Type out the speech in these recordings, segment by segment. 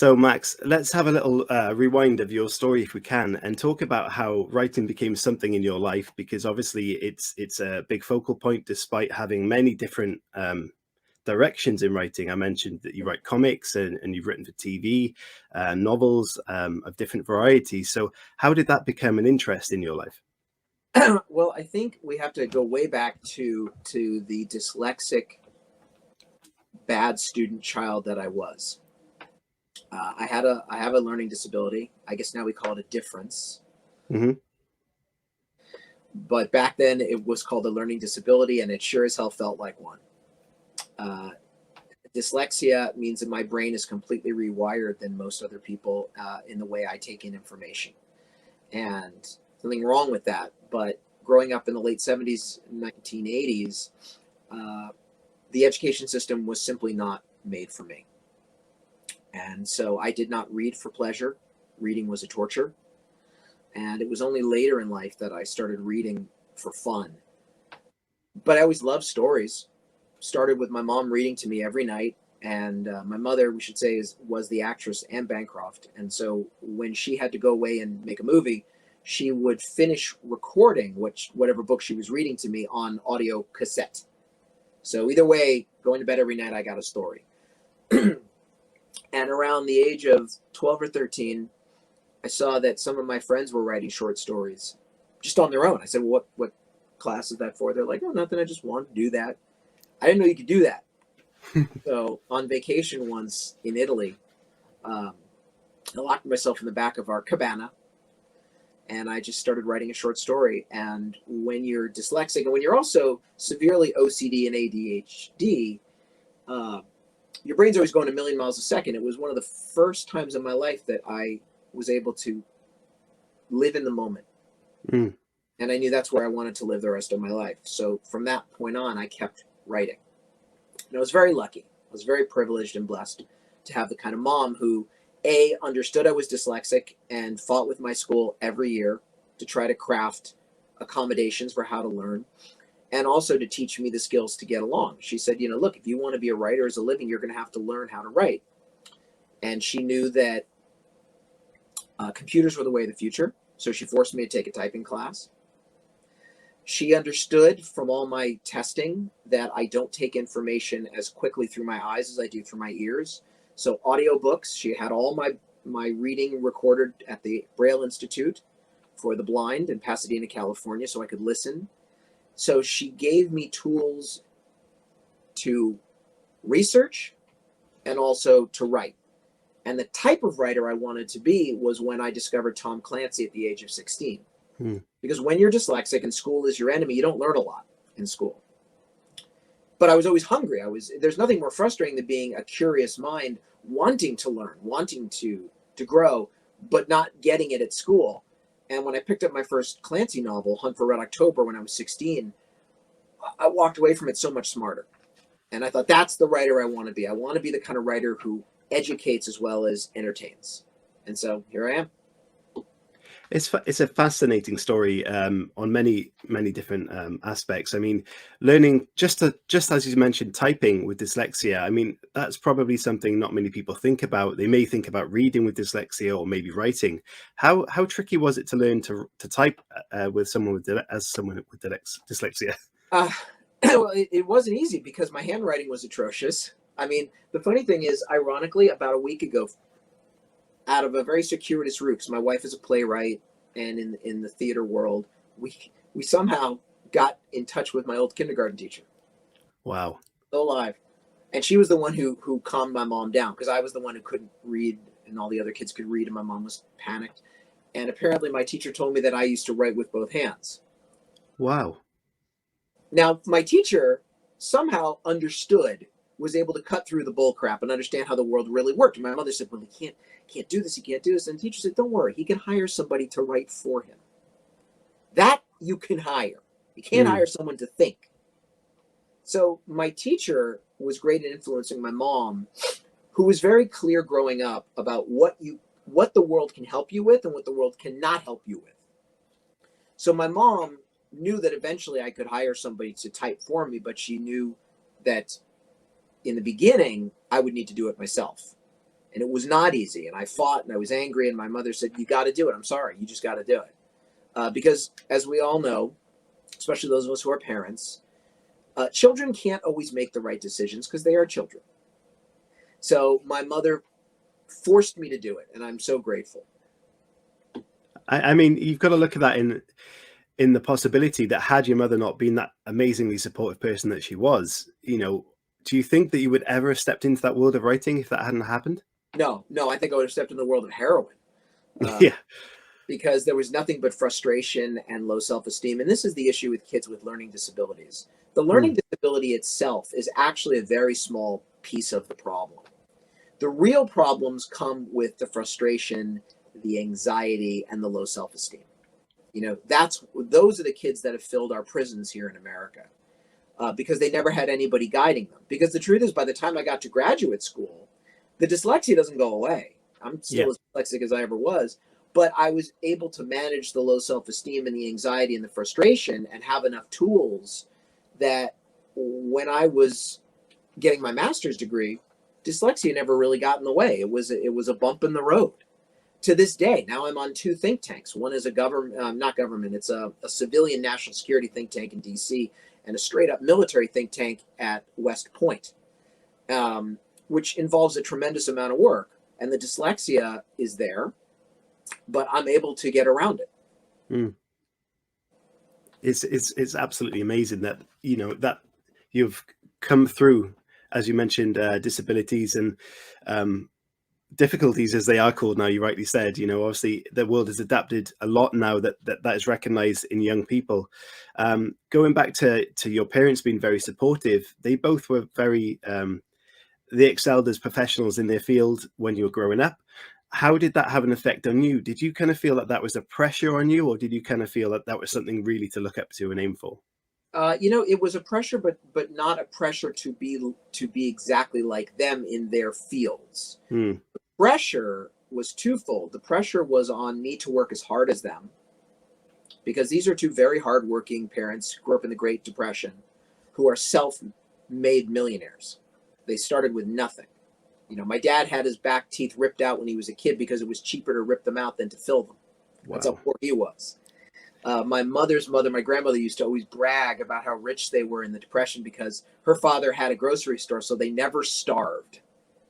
So, Max, let's have a little rewind of your story, if we can, and talk about how writing became something in your life. Because obviously, it's a big focal point, despite having many different directions in writing. I mentioned that you write comics, and you've written for TV, novels of different varieties. So, how did that become an interest in your life? Well, I think we have to go way back to the dyslexic, bad student child that I was. I have a learning disability. I guess now we call it a difference, Hmm. but back then it was called a learning disability, and it sure as hell felt like one. Uh, Dyslexia means that my brain is completely rewired than most other people in the way I take in information, and something wrong with that. But growing up in the late 70s, 1980s, uh, the education system was simply not made for me. And so I did not read for pleasure. Reading was a torture. And it was only later in life that I started reading for fun. But I always loved stories. Started with my mom reading to me every night. And my mother, we should say, was the actress Anne Bancroft. And so when she had to go away and make a movie, she would finish recording whatever book she was reading to me on audio cassette. So either way, going to bed every night, I got a story. And around the age of 12 or 13, I saw that some of my friends were writing short stories just on their own. I said, well, what class is that for? They're like, oh, nothing. I just wanted to do that. I didn't know you could do that. So on vacation once in Italy, I locked myself in the back of our cabana and I just started writing a short story. And when you're dyslexic and when you're also severely OCD and ADHD, your brain's always going a million miles a second. It was one of the first times in my life that I was able to live in the moment. Mm. And I knew that's where I wanted to live the rest of my life. So from that point on, I kept writing. And I was very lucky. I was very privileged and blessed to have the kind of mom who, A, understood I was dyslexic and fought with my school every year to try to craft accommodations for how to learn, and also to teach me the skills to get along. She said, look, if you want to be a writer as a living, you're going to have to learn how to write. And she knew that computers were the way of the future. So she forced me to take a typing class. She understood from all my testing that I don't take information as quickly through my eyes as I do through my ears. So audiobooks, she had all my reading recorded at the Braille Institute for the Blind in Pasadena, California, so I could listen. So she gave me tools to research and also to write. And the type of writer I wanted to be was when I discovered Tom Clancy at the age of 16. Mm. Because when you're dyslexic and school is your enemy, you don't learn a lot in school. But I was always hungry. There's nothing more frustrating than being a curious mind, wanting to learn, wanting to grow, but not getting it at school. And when I picked up my first Clancy novel, Hunt for Red October, when I was 16, I walked away from it so much smarter. And I thought, that's the writer I want to be. I want to be the kind of writer who educates as well as entertains. And so here I am. It's a fascinating story on many different aspects. I mean, learning just as you mentioned, typing with dyslexia. I mean, that's probably something not many people think about. They may think about reading with dyslexia or maybe writing. How tricky was it to learn to type with someone with dyslexia? Uh, well, it wasn't easy because my handwriting was atrocious. I mean, the funny thing is, ironically, about a week ago, out of a very circuitous route, because my wife is a playwright, and in the theater world, we somehow got in touch with my old kindergarten teacher, Wow. still alive, and she was the one who calmed my mom down because I was the one who couldn't read, and all the other kids could read, and my mom was panicked. And apparently, my teacher told me that I used to write with both hands. Wow. Now, my teacher somehow understood, was able to cut through the bull crap and understand how the world really worked. And my mother said, well, he can't do this, he can't do this. And the teacher said, don't worry, he can hire somebody to write for him. That you can hire. You can't hire someone to think. So my teacher was great at influencing my mom, who was very clear growing up about what the world can help you with and what the world cannot help you with. So my mom knew that eventually I could hire somebody to type for me, but she knew that in the beginning I would need to do it myself. And it was not easy. And I fought and I was angry. And my mother said, "You got to do it. I'm sorry. You just got to do it." Because as we all know, especially those of us who are parents, children can't always make the right decisions because they are children. So my mother forced me to do it. And I'm so grateful. I mean, you've got to look at that in the possibility that had your mother not been that amazingly supportive person that she was, do you think that you would ever have stepped into that world of writing if that hadn't happened? No, I think I would have stepped in the world of heroin. Yeah. Because there was nothing but frustration and low self-esteem. And this is the issue with kids with learning disabilities. The learning disability itself is actually a very small piece of the problem. The real problems come with the frustration, the anxiety, and the low self-esteem. Those are the kids that have filled our prisons here in America, because they never had anybody guiding them. Because the truth is, by the time I got to graduate school, the dyslexia doesn't go away. I'm still as dyslexic as I ever was, but I was able to manage the low self-esteem and the anxiety and the frustration and have enough tools that when I was getting my master's degree, dyslexia never really got in the way. It was a bump in the road. To this day, now I'm on two think tanks. One is a not government, it's a civilian national security think tank in DC, and a straight up military think tank at West Point, which involves a tremendous amount of work. And the dyslexia is there, but I'm able to get around it. Mm. It's absolutely amazing that that you've come through, as you mentioned, disabilities and difficulties, as they are called now. You rightly said, obviously the world has adapted a lot now that is recognized in young people. Going back to your parents being very supportive, they both were very they excelled as professionals in their field when you were growing up. How did that have an effect on you? Did you kind of feel that was a pressure on you, or did you kind of feel that was something really to look up to and aim for? It was a pressure, but not a pressure to be exactly like them in their fields. The pressure was twofold. The pressure was on me to work as hard as them, because these are two very hardworking parents who grew up in the Great Depression, who are self-made millionaires. They started with nothing. My dad had his back teeth ripped out when he was a kid because it was cheaper to rip them out than to fill them. Wow. That's how poor he was. My mother's mother, my grandmother, used to always brag about how rich they were in the Depression because her father had a grocery store, so they never starved.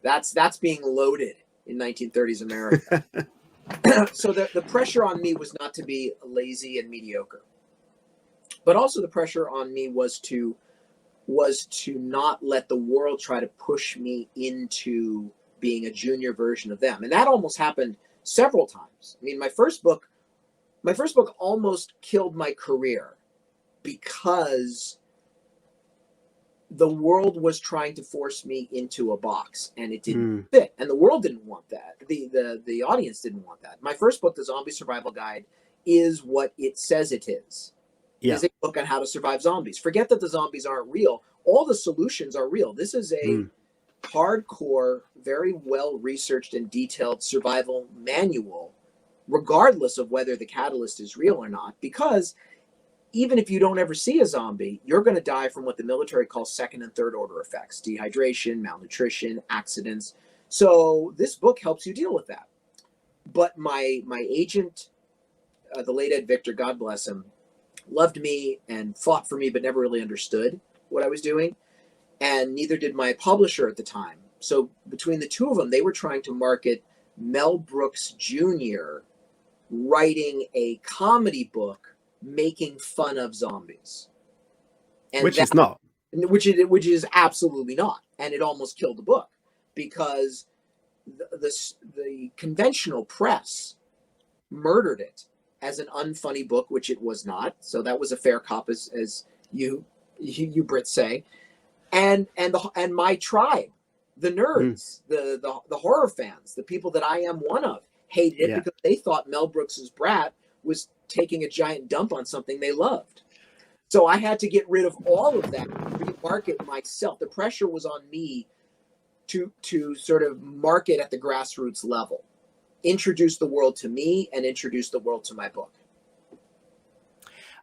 That's being loaded in 1930s America. So the pressure on me was not to be lazy and mediocre, but also the pressure on me was to not let the world try to push me into being a junior version of them. And that almost happened several times. I mean, my first book almost killed my career because the world was trying to force me into a box, and it didn't fit. And the world didn't want that. The audience didn't want that. My first book, The Zombie Survival Guide, is what it says it is. Yeah. Is a book on how to survive zombies. Forget that the zombies aren't real. All the solutions are real. This is a hardcore, very well researched and detailed survival manual, regardless of whether the catalyst is real or not. Because even if you don't ever see a zombie, you're going to die from what the military calls second and third order effects: dehydration, malnutrition, accidents. So this book helps you deal with that. But my agent, the late Ed Victor, God bless him, loved me and fought for me, but never really understood what I was doing. And neither did my publisher at the time. So between the two of them, they were trying to market Mel Brooks Jr. writing a comedy book making fun of zombies. And which is not. Which is absolutely not. And it almost killed the book because the conventional press murdered it as an unfunny book, which it was not. So that was a fair cop, as you Brits say. And my tribe, the nerds, the horror fans, the people that I am one of, hated it because they thought Mel Brooks's Brat was taking a giant dump on something they loved. So I had to get rid of all of that, remarket myself. The pressure was on me to sort of market at the grassroots level, introduce the world to me and introduce the world to my book.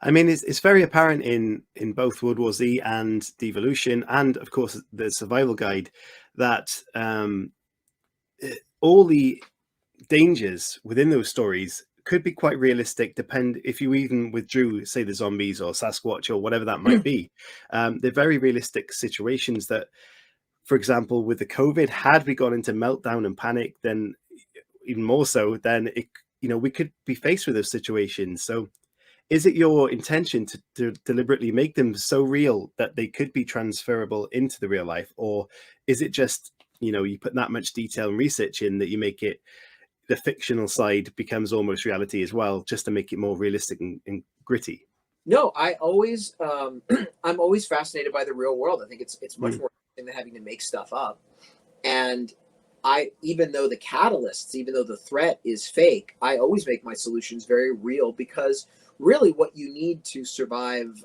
I mean, it's very apparent in both World War Z and Devolution, and of course the Survival Guide, that all the dangers within those stories could be quite realistic. Depend if you even withdrew, say, the zombies or Sasquatch or whatever that might be. They're very realistic situations that, for example, with the COVID, had we gone into meltdown and panic, then even more so, then it, we could be faced with those situations. So is it your intention to deliberately make them so real that they could be transferable into the real life? Or is it just, you put that much detail and research in that you make it, the fictional side becomes almost reality as well, just to make it more realistic and gritty? No, I always I'm always fascinated by the real world. I think it's much Mm. more interesting than having to make stuff up. And even though the catalysts, even though the threat is fake, I always make my solutions very real, because really what you need to survive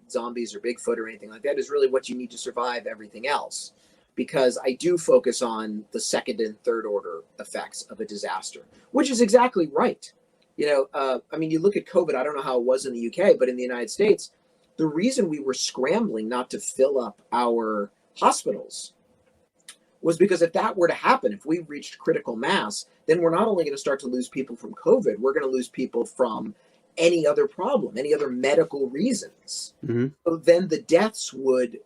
zombies or Bigfoot or anything like that is really what you need to survive everything else. Because I do focus on the second and third order effects of a disaster, which is exactly right. I mean, you look at COVID, I don't know how it was in the UK, but in the United States, the reason we were scrambling not to fill up our hospitals was because if that were to happen, if we reached critical mass, then we're not only going to start to lose people from COVID, we're going to lose people from any other problem, any other medical reasons. Hmm. So then the deaths would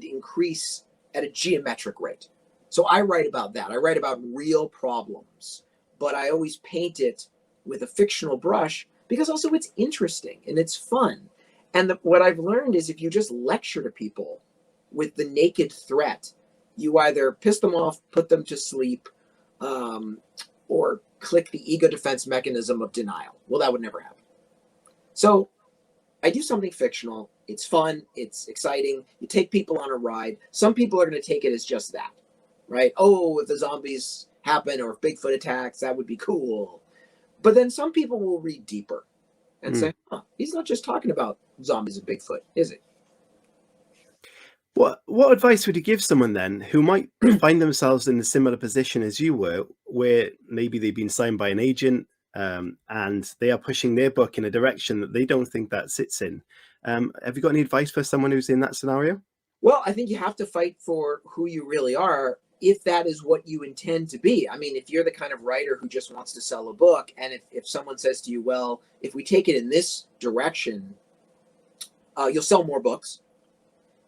increase at a geometric rate. So I write about that. I write about real problems, but I always paint it with a fictional brush because also it's interesting and it's fun. And what I've learned is if you just lecture to people with the naked threat, you either piss them off, put them to sleep, or click the ego defense mechanism of denial. Well, that would never happen. So I do something fictional. It's fun. It's exciting. You take people on a ride. Some people are going to take it as just that, right? Oh, if the zombies happen or if Bigfoot attacks, that would be cool. But then some people will read deeper and say, he's not just talking about zombies and Bigfoot, is he? What advice would you give someone then who might find themselves in a similar position as you were, where maybe they've been signed by an agent, and they are pushing their book in a direction that they don't think that sits in? Have you got any advice for someone who's in that scenario? Well, I think you have to fight for who you really are, if that is what you intend to be. I mean, if you're the kind of writer who just wants to sell a book, and if someone says to you, well, if we take it in this direction, you'll sell more books.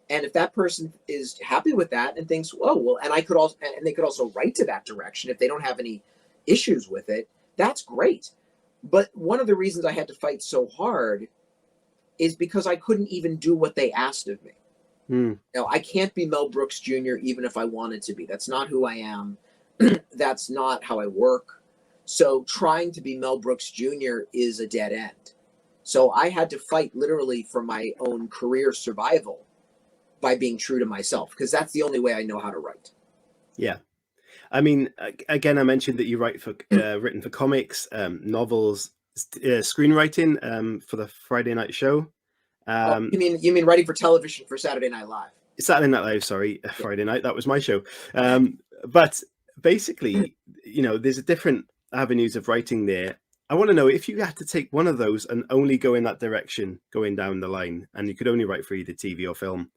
And if that person is happy with that and thinks, oh, well, and they could also write to that direction if they don't have any issues with it, that's great. But one of the reasons I had to fight so hard is because I couldn't even do what they asked of me. I can't be Mel Brooks Jr. even if I wanted to be. That's not who I am. That's not how I work. So trying to be Mel Brooks Jr. is a dead end. So I had to fight literally for my own career survival by being true to myself, because that's the only way I know how to write. Yeah. I mean, again, I mentioned that you write for written for comics, novels, screenwriting for the Friday night show. You mean writing for television for Saturday Night Live? Saturday Night Live, sorry, Friday night. That was my show. But basically, there's a different avenues of writing there. I want to know if you had to take one of those and only go in that direction, going down the line, and you could only write for either TV or film,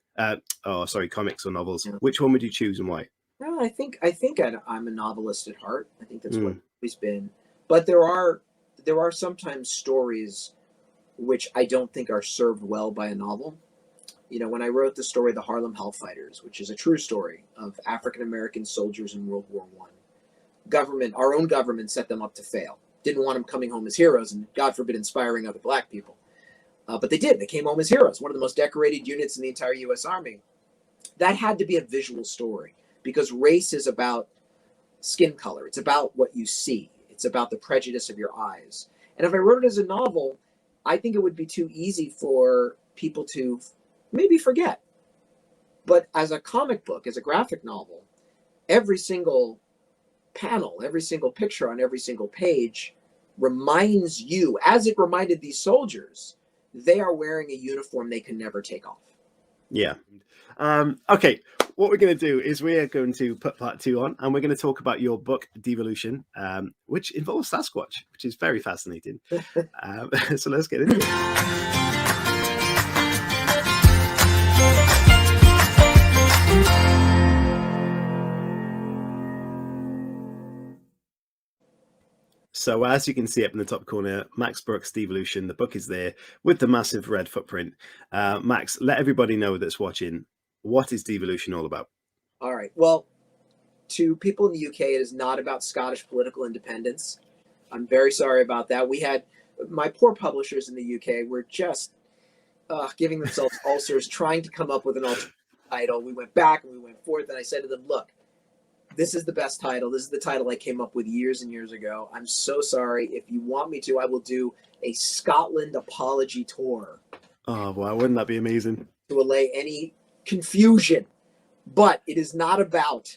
comics or novels. Yeah. Which one would you choose and why? Well, I think I'm a novelist at heart. I think that's what I've always been. But there are sometimes stories which I don't think are served well by a novel. When I wrote the story The Harlem Hellfighters, which is a true story of African American soldiers in World War I, our own government set them up to fail. Didn't want them coming home as heroes, and God forbid inspiring other black people. But they did. They came home as heroes, one of the most decorated units in the entire U.S. Army. That had to be a visual story, because race is about skin color. It's about what you see. It's about the prejudice of your eyes. And if I wrote it as a novel, I think it would be too easy for people to maybe forget. But as a comic book, as a graphic novel, every single panel, every single picture on every single page reminds you, as it reminded these soldiers, they are wearing a uniform they can never take off. Yeah. Okay. What we're going to do is we're going to put part 2 on, and we're going to talk about your book, Devolution, which involves Sasquatch, which is very fascinating. So let's get into it. So as you can see up in the top corner, Max Brooks' Devolution, the book is there with the massive red footprint. Max, let everybody know that's watching, what is Devolution all about? All right. Well, to people in the UK, it is not about Scottish political independence. I'm very sorry about that. We had my poor publishers in the UK were just giving themselves ulcers trying to come up with an alternative title. We went back and we went forth, and I said to them, look, this is the best title. This is the title I came up with years and years ago. I'm so sorry. If you want me to, I will do a Scotland apology tour. Oh, wow. Wouldn't that be amazing? To allay any confusion. But it is not about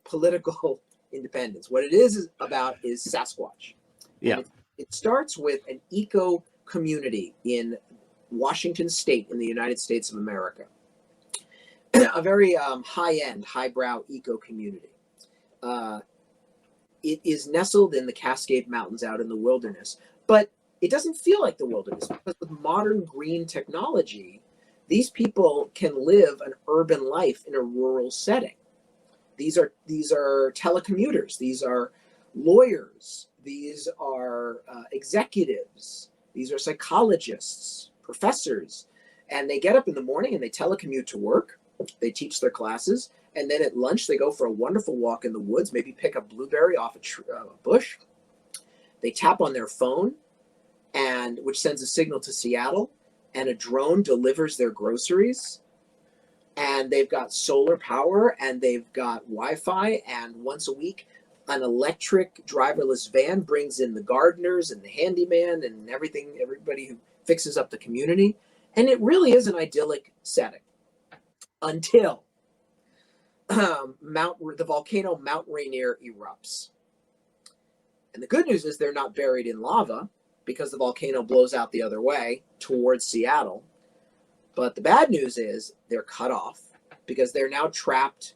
political independence. What it is about is Sasquatch. Yeah. It starts with an eco community in Washington State in the United States of America. A very high-end, highbrow eco community. It is nestled in the Cascade Mountains out in the wilderness, but it doesn't feel like the wilderness because with modern green technology, these people can live an urban life in a rural setting. These are telecommuters. These are lawyers. These are executives. These are psychologists, professors, and they get up in the morning and they telecommute to work. They teach their classes, and then at lunch they go for a wonderful walk in the woods, maybe pick a blueberry off a bush. They tap on their phone, and which sends a signal to Seattle, and a drone delivers their groceries. And they've got solar power, and they've got Wi-Fi, and once a week an electric driverless van brings in the gardeners and the handyman and everybody who fixes up the community. And it really is an idyllic setting until the volcano Mount Rainier erupts. And the good news is they're not buried in lava because the volcano blows out the other way towards Seattle. But the bad news is they're cut off because they're now trapped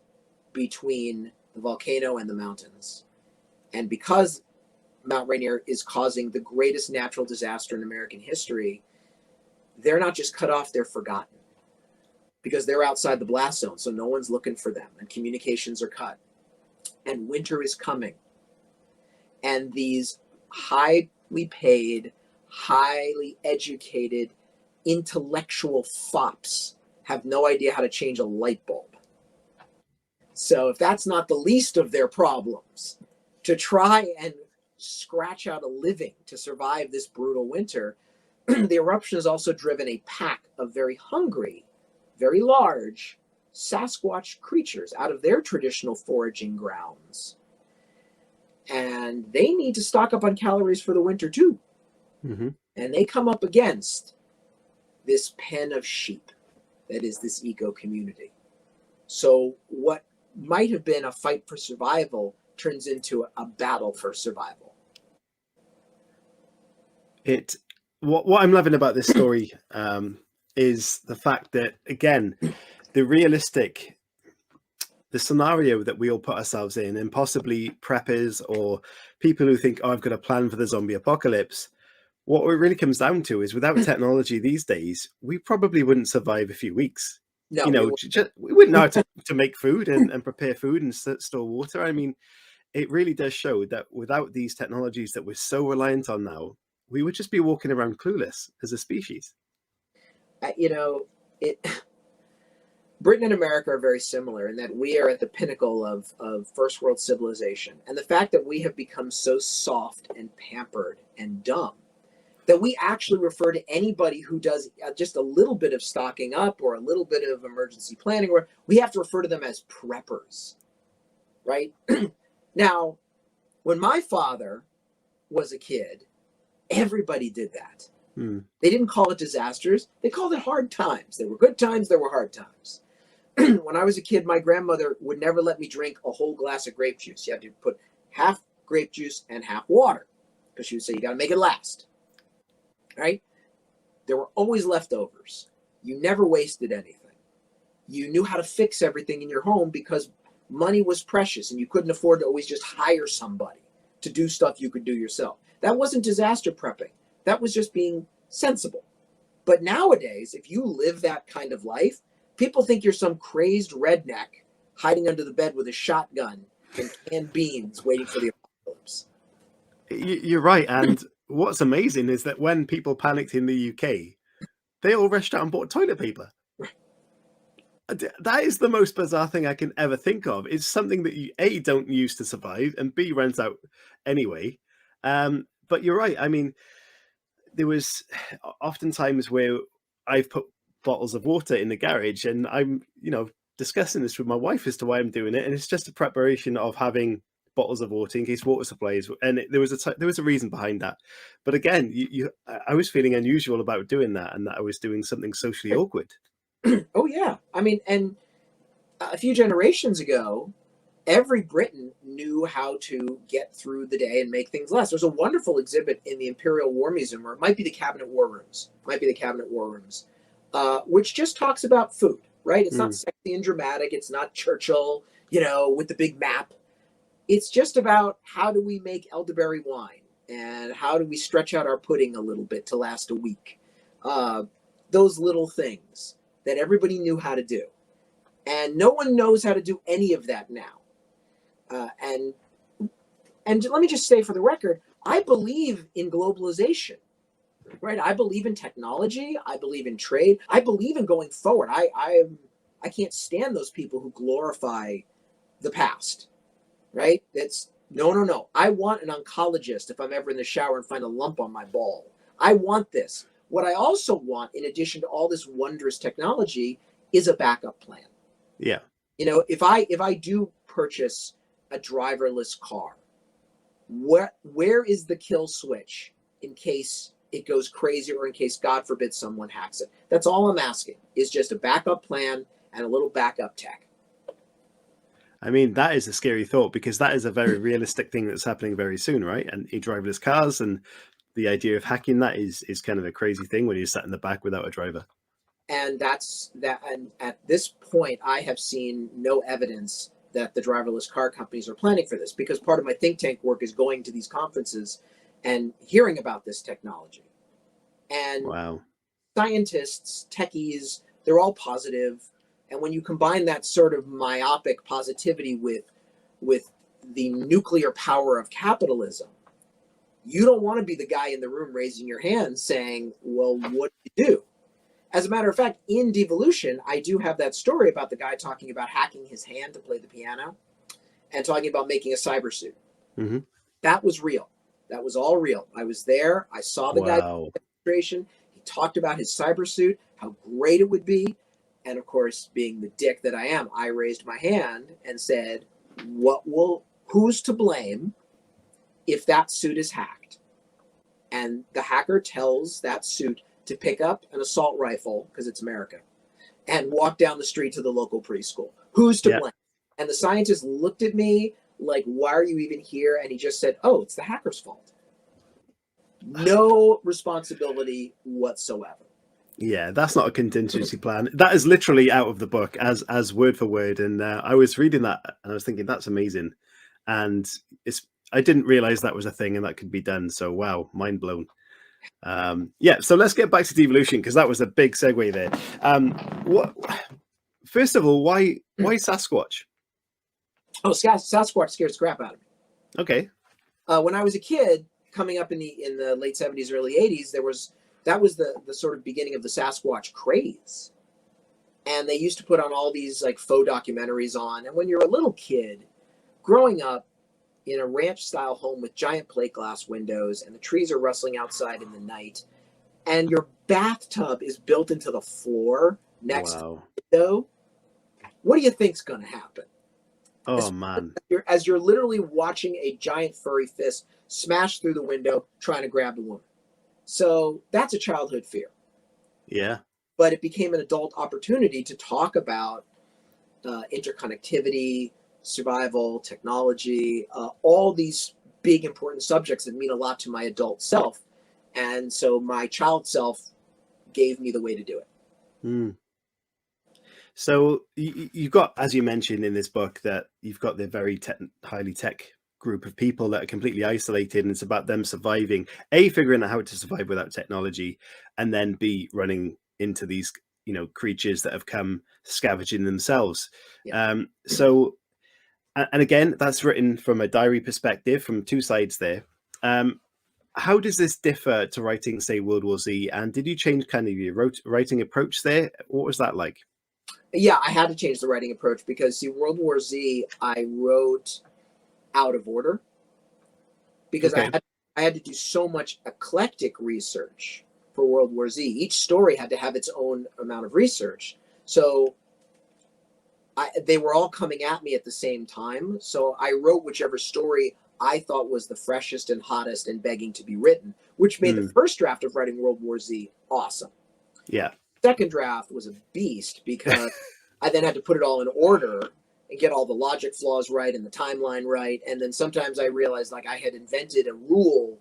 between the volcano and the mountains. And because Mount Rainier is causing the greatest natural disaster in American history, they're not just cut off, they're forgotten because they're outside the blast zone. So no one's looking for them and communications are cut. And winter is coming. And these highly paid, highly educated, intellectual fops have no idea how to change a light bulb. So if that's not the least of their problems, to try and scratch out a living to survive this brutal winter, the eruption has also driven a pack of very hungry, very large Sasquatch creatures out of their traditional foraging grounds. And they need to stock up on calories for the winter too. Mm-hmm. And they come up against this pen of sheep that is this eco community. So what might have been a fight for survival turns into a battle for survival. What I'm loving about this story is the fact that, again, the scenario that we all put ourselves in, and possibly preppers or people who think, oh, I've got a plan for the zombie apocalypse. What it really comes down to is without technology these days, we probably wouldn't survive a few weeks. No, we wouldn't know how to make food and prepare food and store water. I mean, it really does show that without these technologies that we're so reliant on now, we would just be walking around clueless as a species. Britain and America are very similar in that we are at the pinnacle of first world civilization. And the fact that we have become so soft and pampered and dumb that we actually refer to anybody who does just a little bit of stocking up or a little bit of emergency planning, or we have to refer to them as preppers, right? Now, when my father was a kid, everybody did that. They didn't call it disasters. They called it hard times. There were good times. There were hard times. When I was a kid, my grandmother would never let me drink a whole glass of grape juice. You had to put half grape juice and half water because she would say, you got to make it last. Right? There were always leftovers. You never wasted anything. You knew how to fix everything in your home because money was precious and you couldn't afford to always just hire somebody to do stuff you could do yourself. That wasn't disaster prepping. That was just being sensible. But nowadays, if you live that kind of life, people think you're some crazed redneck hiding under the bed with a shotgun and canned beans waiting for the apocalypse. You're right. And what's amazing is that when people panicked in the UK, they all rushed out and bought toilet paper. That is the most bizarre thing I can ever think of. It's something that you A, don't use to survive, and B, runs out anyway. But you're right. I mean, there was often times where I've put bottles of water in the garage, and I'm, discussing this with my wife as to why I'm doing it, and it's just a preparation of having bottles of water in case water supplies. And there was a reason behind that. But again, I was feeling unusual about doing that, and that I was doing something socially awkward. Oh yeah, I mean, and a few generations ago, every Briton knew how to get through the day and make things last. There's a wonderful exhibit in the Imperial War Museum, or it might be the Cabinet War Rooms, which just talks about food, right? It's not Mm. sexy and dramatic. It's not Churchill, with the big map. It's just about how do we make elderberry wine and how do we stretch out our pudding a little bit to last a week. Those little things that everybody knew how to do. And no one knows how to do any of that now. And let me just say for the record, I believe in globalization, right? I believe in technology. I believe in trade. I believe in going forward. I can't stand those people who glorify the past, right? That's no. I want an oncologist if I'm ever in the shower and find a lump on my ball. I want this. What I also want, in addition to all this wondrous technology, is a backup plan. Yeah. If I do purchase a driverless car, where is the kill switch in case it goes crazy or in case, God forbid, someone hacks it? That's all I'm asking, is just a backup plan and a little backup tech. I mean, that is a scary thought, because that is a very realistic thing that's happening very soon, right? And driverless cars, and the idea of hacking that is kind of a crazy thing when you're sat in the back without a driver. And that's that. And at this point, I have seen no evidence that the driverless car companies are planning for this, because part of my think tank work is going to these conferences and hearing about this technology. And Wow. scientists, techies, they're all positive. And when you combine that sort of myopic positivity with the nuclear power of capitalism, you don't want to be the guy in the room raising your hand saying, well, what do you do? As a matter of fact, in Devolution, I do have that story about the guy talking about hacking his hand to play the piano and talking about making a cyber suit. Mm-hmm. That was real. That was all real. I was there. I saw the guy Wow. demonstration. He talked about his cyber suit, how great it would be. And of course, being the dick that I am, I raised my hand and said, who's to blame if that suit is hacked? And the hacker tells that suit to pick up an assault rifle, because it's America, and walk down the street to the local preschool. Who's to Yeah. blame? And the scientist looked at me like, why are you even here? And he just said, oh, it's the hacker's fault. No responsibility whatsoever. Yeah, that's not a contingency plan. That is literally out of the book as word for word. And I was reading that and I was thinking, that's amazing. And I didn't realize that was a thing and that could be done. So wow, mind blown. Yeah, so let's get back to devolution, because that was a big segue there. What First of all, why Sasquatch? Oh, Sasquatch scares the crap out of me. Okay. When I was a kid, coming up in the late 70s, early 80s, that was the sort of beginning of the Sasquatch craze. And they used to put on all these like faux documentaries on. And when you're a little kid growing up in a ranch style home with giant plate glass windows and the trees are rustling outside in the night, and your bathtub is built into the floor next to the window, what do you think's going to happen? Oh man. As you're literally watching a giant furry fist smash through the window trying to grab the woman. So that's a childhood fear. Yeah. But it became an adult opportunity to talk about interconnectivity, survival, technology, all these big important subjects that mean a lot to my adult self. And so my child self gave me the way to do it. Mm. So you've got, as you mentioned in this book, that you've got the very highly tech group of people that are completely isolated, and it's about them surviving, A, figuring out how to survive without technology, and then B, running into these creatures that have come scavenging themselves. Yeah. So and again, that's written from a diary perspective, from two sides there. How does this differ to writing, say, World War Z? And did you change kind of your writing approach there? What was that like? Yeah, I had to change the writing approach because, see, World War Z, I wrote out of order because Okay. I had to do so much eclectic research for World War Z. Each story had to have its own amount of research. So they were all coming at me at the same time. So I wrote whichever story I thought was the freshest and hottest and begging to be written, which made the first draft of writing World War Z awesome. Yeah. Second draft was a beast because I then had to put it all in order and get all the logic flaws right and the timeline right. And then sometimes I realized like I had invented a rule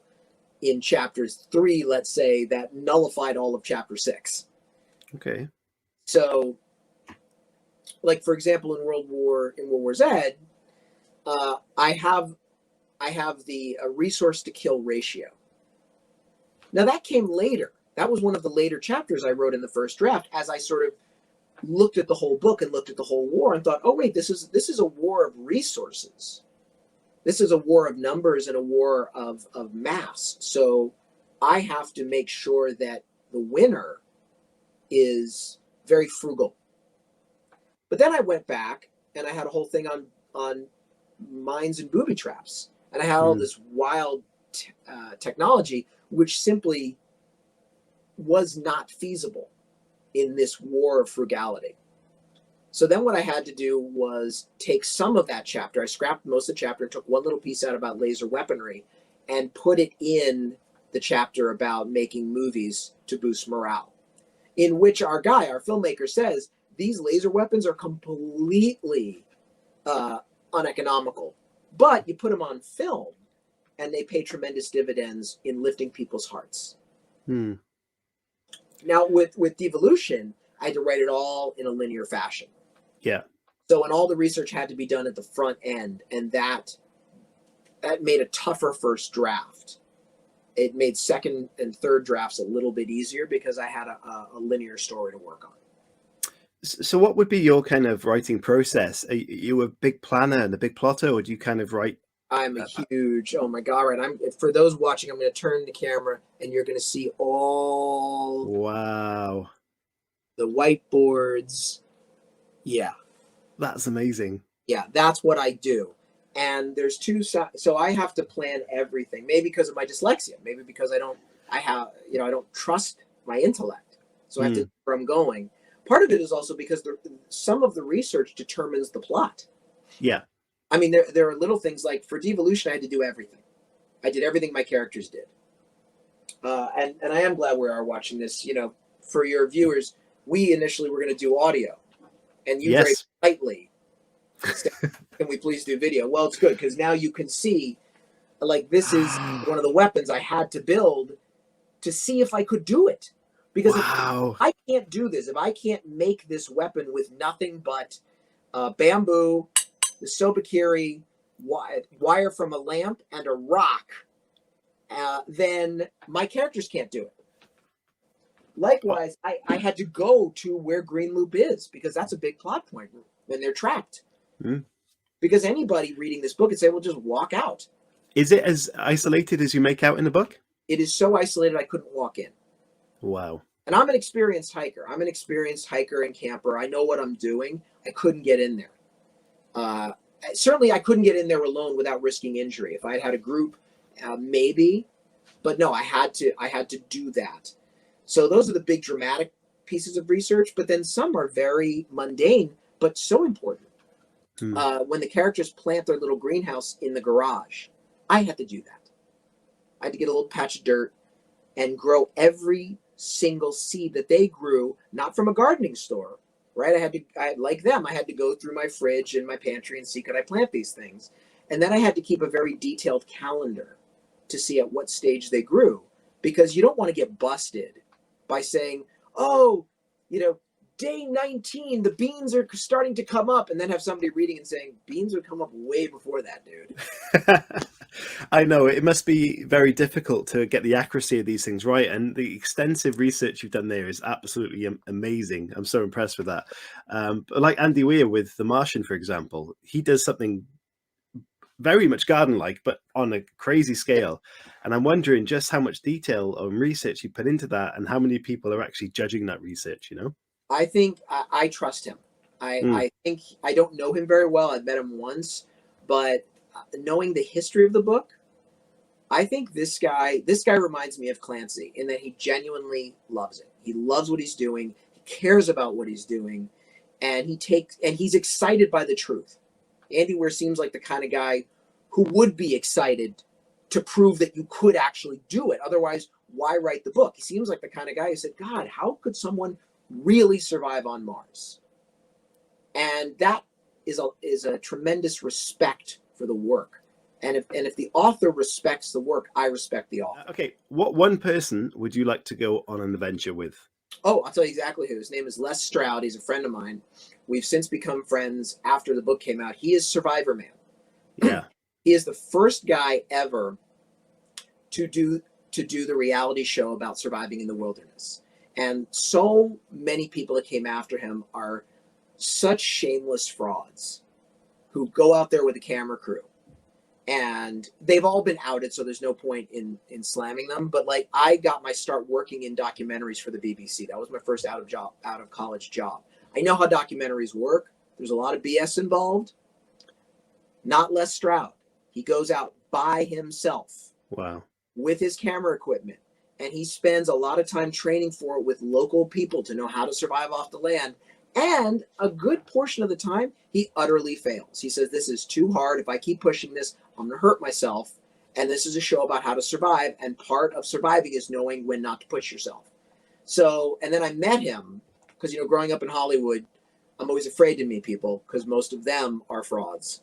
in chapters 3, let's say, that nullified all of chapter 6. Okay. So, like for example, in World War Z, I have the resource to kill ratio. Now that came later. That was one of the later chapters I wrote in the first draft as I sort of looked at the whole book and looked at the whole war and thought, oh wait, this is a war of resources. This is a war of numbers and a war of mass. So I have to make sure that the winner is very frugal. But then I went back and I had a whole thing on mines and booby traps, and I had all this wild technology which simply was not feasible in this war of frugality. So then what I had to do was take some of that chapter. I scrapped most of the chapter and took one little piece out about laser weaponry and put it in the chapter about making movies to boost morale, in which our filmmaker, says these laser weapons are completely uneconomical, but you put them on film and they pay tremendous dividends in lifting people's hearts. Now with devolution, I had to write it all in a linear fashion. Yeah. So, and all the research had to be done at the front end, and that made a tougher first draft. It made second and third drafts a little bit easier because I had a linear story to work on. So what would be your kind of writing process? Are you a big planner and a big plotter, or do you kind of write? I'm a huge, oh my God, right. For those watching, I'm going to turn the camera and you're going to see all Wow. the whiteboards. Yeah. That's amazing. Yeah, that's what I do. And there's two sides. So I have to plan everything, maybe because of my dyslexia, maybe because I don't trust my intellect. So I have to know where I'm going. Part of it is also because some of the research determines the plot. Yeah. I mean, there are little things like for devolution, I had to do everything. I did everything my characters did. And I am glad we are watching this. For your viewers, we initially were going to do audio, and you very politely said, can we please do video? Well, it's good because now you can see, like, this is one of the weapons I had to build to see if I could do it. Because if I can't do this, if I can't make this weapon with nothing but bamboo, the sobakiri, wire from a lamp, and a rock, then my characters can't do it. Likewise, I had to go to where Green Loop is because that's a big plot point when they're trapped. Because anybody reading this book could say, well, just walk out. Is it as isolated as you make out in the book? It is so isolated I couldn't walk in. Wow. And I'm an experienced hiker. I'm an experienced hiker and camper. I know what I'm doing. I couldn't get in there. Certainly, I couldn't get in there alone without risking injury. If I had a group, maybe. But no, I had to do that. So those are the big dramatic pieces of research. But then some are very mundane, but so important. When the characters plant their little greenhouse in the garage, I had to do that. I had to get a little patch of dirt and grow every single seed that they grew, not from a gardening store, right? Like them, I had to go through my fridge and my pantry and see could I plant these things. And then I had to keep a very detailed calendar to see at what stage they grew, because you don't want to get busted by saying, oh, day 19, the beans are starting to come up, and then have somebody reading and saying, beans would come up way before that, dude. I know it must be very difficult to get the accuracy of these things right, and the extensive research you've done there is absolutely amazing. I'm so impressed with that. But like Andy Weir with The Martian, for example, he does something very much garden-like, but on a crazy scale. And I'm wondering just how much detail or research you put into that, and how many people are actually judging that research. I think I trust him. Mm, I think I don't know him very well. I've met him once, but knowing the history of the book, I think this guy reminds me of Clancy in that he genuinely loves it. He loves what he's doing. He cares about what he's doing, and he's excited by the truth. Andy Weir seems like the kind of guy who would be excited to prove that you could actually do it. Otherwise, why write the book? He seems like the kind of guy who said, God, how could someone really survive on Mars? And that is a tremendous respect for the work. And if the author respects the work, I respect the author. Okay, what one person would you like to go on an adventure with? Oh, I'll tell you exactly who. His name is Les Stroud. He's a friend of mine. We've since become friends after the book came out. He is Survivor Man. Yeah. He is the first guy ever to do the reality show about surviving in the wilderness. And so many people that came after him are such shameless frauds who go out there with a camera crew. And they've all been outed, so there's no point in slamming them. But like, I got my start working in documentaries for the BBC. That was my first out of college job. I know how documentaries work. There's a lot of BS involved. Not Les Stroud. He goes out by himself. Wow. With his camera equipment, and he spends a lot of time training for it with local people to know how to survive off the land. And a good portion of the time, he utterly fails. He says, this is too hard. If I keep pushing this, I'm going to hurt myself. And this is a show about how to survive. And part of surviving is knowing when not to push yourself. So, and then I met him because, growing up in Hollywood, I'm always afraid to meet people because most of them are frauds.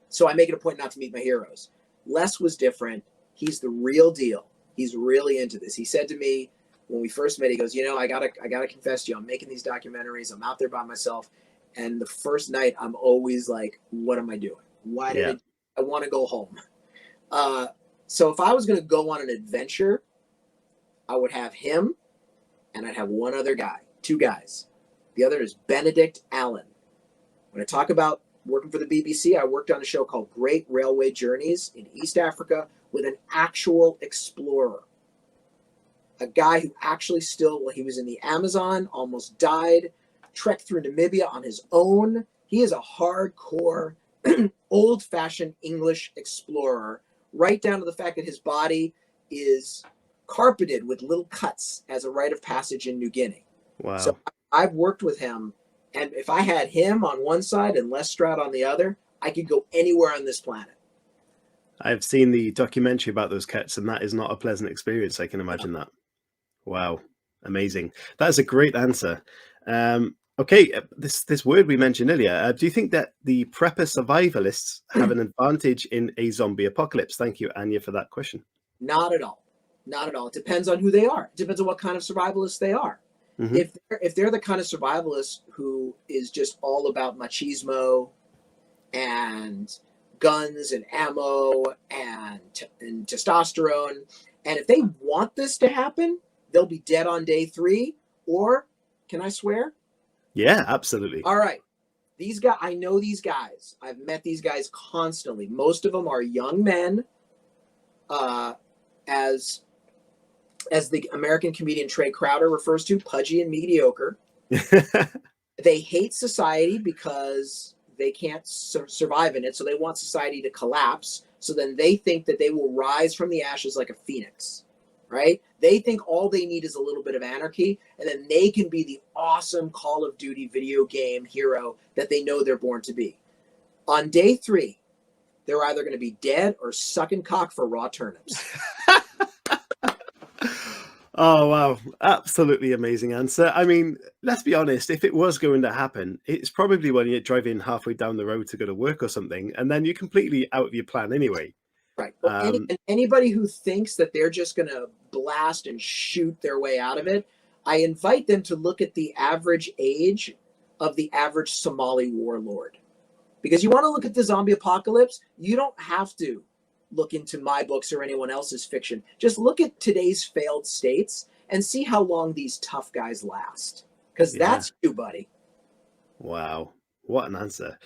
So I make it a point not to meet my heroes. Les was different. He's the real deal. He's really into this. He said to me when we first met, he goes, I gotta confess to you, I'm making these documentaries. I'm out there by myself. And the first night I'm always like, what am I doing? Why did I want to go home? So if I was going to go on an adventure, I would have him and I'd have one other guy, two guys. The other is Benedict Allen. When I talk about working for the BBC, I worked on a show called Great Railway Journeys in East Africa with an actual explorer. A guy who actually he was in the Amazon, almost died, trekked through Namibia on his own. He is a hardcore, old-fashioned English explorer, right down to the fact that his body is carpeted with little cuts as a rite of passage in New Guinea. Wow. So I've worked with him, and if I had him on one side and Les Stroud on the other, I could go anywhere on this planet. I've seen the documentary about those cuts, and that is not a pleasant experience. I can imagine that. Wow. Amazing. That's a great answer. Okay, this word we mentioned earlier, do you think that the prepper survivalists have an advantage in a zombie apocalypse? Thank you, Anya, for that question. Not at all. Not at all. It depends on who they are. It depends on what kind of survivalists they are. Mm-hmm. If they're the kind of survivalist who is just all about machismo and guns and ammo and testosterone, and if they want this to happen, they'll be dead on day 3. Or, can I swear? Yeah, absolutely. All right. These guys, I know these guys. I've met these guys constantly. Most of them are young men, as the American comedian Trey Crowder refers to, pudgy and mediocre. They hate society because they can't survive in it, so they want society to collapse. So then they think that they will rise from the ashes like a phoenix, right? They think all they need is a little bit of anarchy, and then they can be the awesome Call of Duty video game hero that they know they're born to be. On day 3, they're either going to be dead or sucking cock for raw turnips. Oh, wow. Absolutely amazing answer. I mean, let's be honest. If it was going to happen, it's probably when you're driving halfway down the road to go to work or something, and then you're completely out of your plan anyway. Right. Well, anybody who thinks that they're just going to blast and shoot their way out of it, I invite them to look at the average age of the average Somali warlord. Because you want to look at the zombie apocalypse, you don't have to look into my books or anyone else's fiction. Just look at today's failed states and see how long these tough guys last. Because that's you, buddy. Wow. What an answer.